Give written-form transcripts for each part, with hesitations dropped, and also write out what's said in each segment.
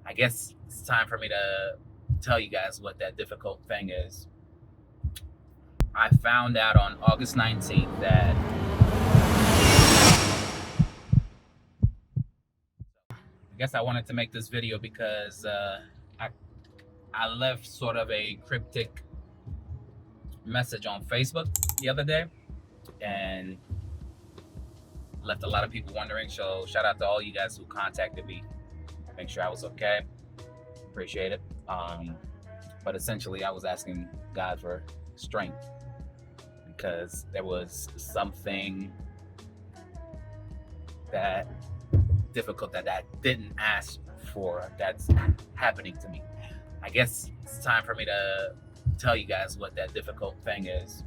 I guess it's time for me to tell you guys what that difficult thing is. I found out on August 19th that I guess I wanted to make this video because I, I left sort of a cryptic message on Facebook the other day and left a lot of people wondering. So shout out to all you guys who contacted me, make sure I was okay. Appreciate it. But essentially, I was asking God for strength because there was something that difficult that I didn't ask for that's happening to me. I guess it's time for me to tell you guys what that difficult thing is.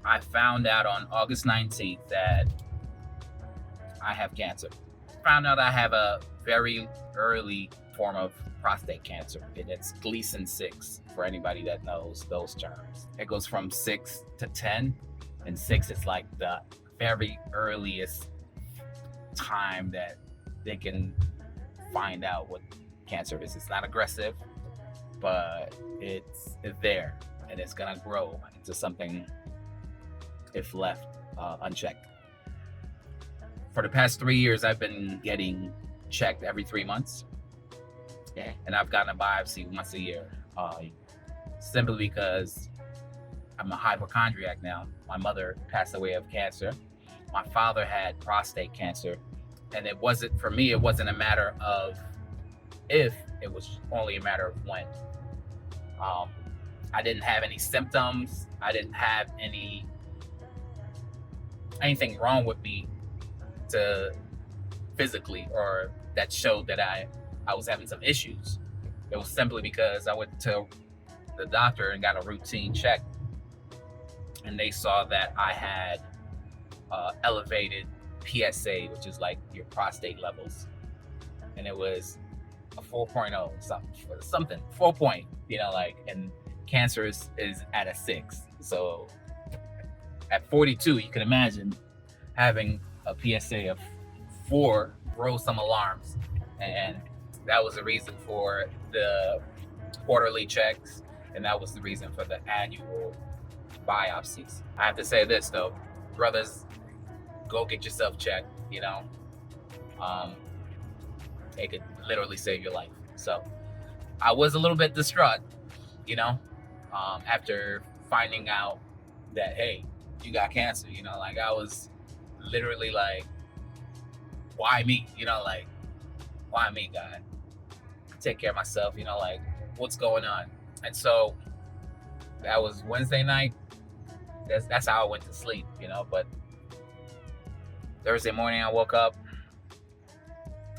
I found out on August 19th that I have cancer. Found out I have a very early form of prostate cancer, and it's Gleason 6 for anybody that knows those terms. It goes from 6 to 10, and 6 is like the very earliest time that they can find out what cancer is. It's not aggressive, but it's there, and it's gonna grow into something if left unchecked. For the past 3 years, I've been getting checked every 3 months. Yeah. And I've gotten a biopsy once a year, simply because I'm a hypochondriac now. My mother passed away of cancer. My father had prostate cancer. And it wasn't a matter of if, it was only a matter of when. I didn't have any symptoms. I didn't have anything wrong with me to physically, or that showed that I was having some issues. It was simply because I went to the doctor and got a routine check, and they saw that I had elevated PSA, which is like your prostate levels, and it was a 4.0 something 4 point, and cancer is at a 6. So at 42, you can imagine having a PSA of 4 rose some alarms, and that was the reason for the quarterly checks, and that was the reason for the annual biopsies. I have to say this though, brothers, go get yourself checked. It could literally save your life. So I was a little bit distraught, after finding out that, hey, you got cancer. I was literally like, why me? Why me, God? Take care of myself, what's going on? And so that was Wednesday night. That's how I went to sleep, but Thursday morning I woke up.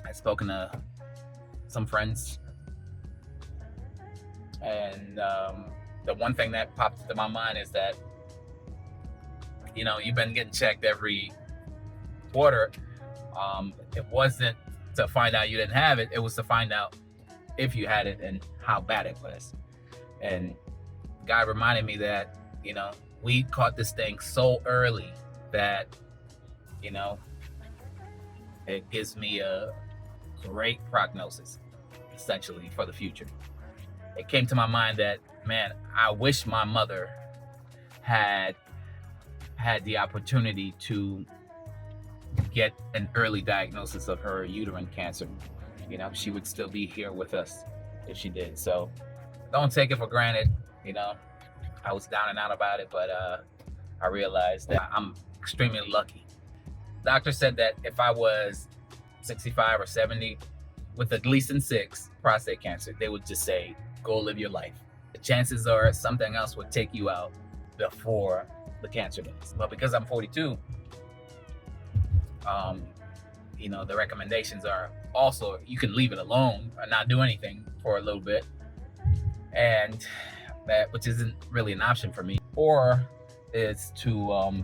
I'd spoken to some friends, and the one thing that popped into my mind is that, you've been getting checked every quarter. It wasn't to find out you didn't have it. It was to find out if you had it and how bad it was. And God reminded me that, we caught this thing so early that, it gives me a great prognosis, essentially, for the future. It came to my mind that, man, I wish my mother had the opportunity to get an early diagnosis of her uterine cancer. She would still be here with us if she did. So don't take it for granted. I was down and out about it, but I realized that I'm extremely lucky. Doctor said that if I was 65 or 70 with a Gleason 6 prostate cancer, they would just say, go live your life. The chances are something else would take you out before the cancer does. But because I'm 42, the recommendations are also, you can leave it alone or not do anything for a little bit, and which isn't really an option for me, or is to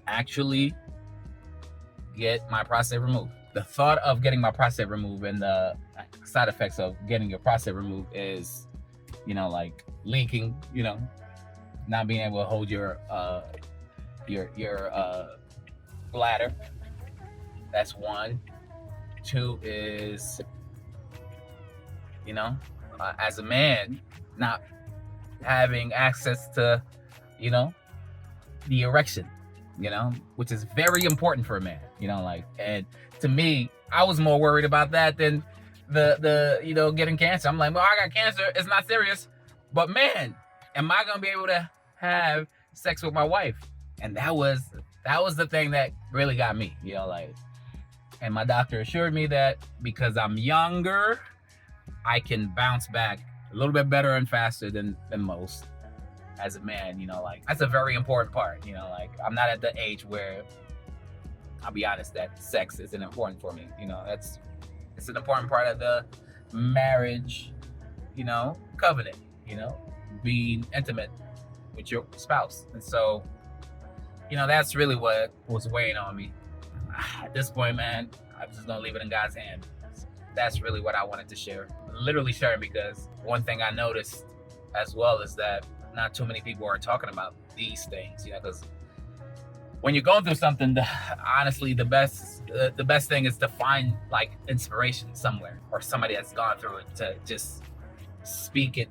actually get my prostate removed. The thought of getting my prostate removed and the side effects of getting your prostate removed is, like leaking, not being able to hold your bladder. That's one. 2 is you know, as a man, not having access to, you know, the erection, you know, which is very important for a man, you know, like, and to me, I was more worried about that than the you know, getting cancer. I'm like, well, I got cancer, it's not serious, but man, am I gonna be able to have sex with my wife? And that was the thing that really got me, you know, like, and my doctor assured me that because I'm younger, I can bounce back a little bit better and faster than most as a man, you know, like, that's a very important part, you know, like, I'm not at the age where, I'll be honest, that sex isn't important for me, you know, it's an important part of the marriage, you know, covenant, you know, being intimate with your spouse. And so, you know, that's really what was weighing on me. At this point, man, I'm just gonna leave it in God's hand. That's really what I wanted to share. Literally sharing because one thing I noticed as well is that not too many people are talking about these things, you know, because when you're going through something, honestly, the best thing is to find like inspiration somewhere or somebody that's gone through it to just speak it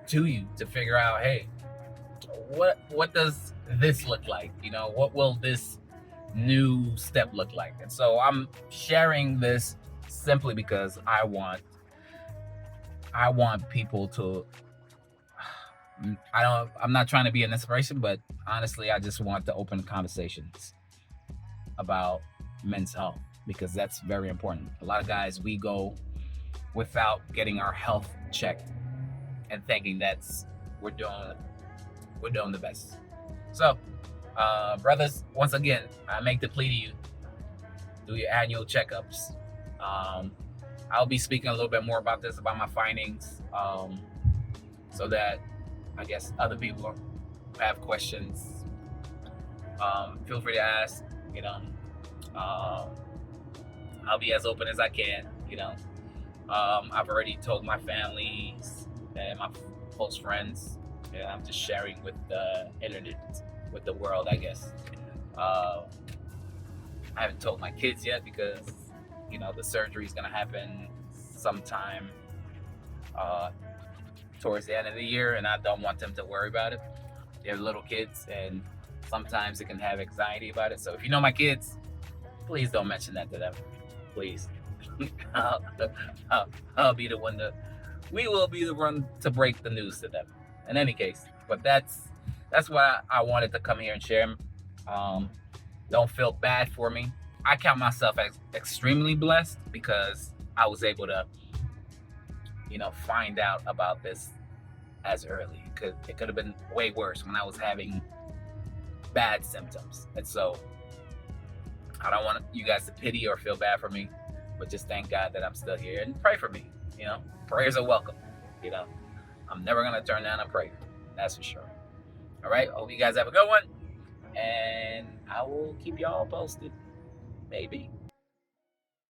to you to figure out, hey, what does this look like? You know, what will this new step look like? And so I'm sharing this simply because I want people to, I'm not trying to be an inspiration, but honestly, I just want to open conversations about men's health because that's very important. A lot of guys, we go without getting our health checked and thinking that's we're doing the best. So, brothers, once again, I make the plea to you: do your annual checkups. I'll be speaking a little bit more about this, about my findings, so that I guess other people have questions. Feel free to ask. You know, I'll be as open as I can. You know, I've already told my families and my close friends, and I'm just sharing with the internet, with the world, I guess. I haven't told my kids yet because, you know, the surgery is gonna happen sometime towards the end of the year, and I don't want them to worry about it. They're little kids, and sometimes they can have anxiety about it. So if you know my kids, please don't mention that to them, please. I'll be the one we will be the one to break the news to them. In any case, but that's why I wanted to come here and share. Don't feel bad for me. I count myself as extremely blessed because I was able to, you know, find out about this as early. It could have been way worse when I was having bad symptoms. And so I don't want you guys to pity or feel bad for me, but just thank God that I'm still here and pray for me. You know, prayers are welcome. You know, I'm never going to turn down a prayer. That's for sure. All right. Hope you guys have a good one. And I will keep y'all posted. Maybe.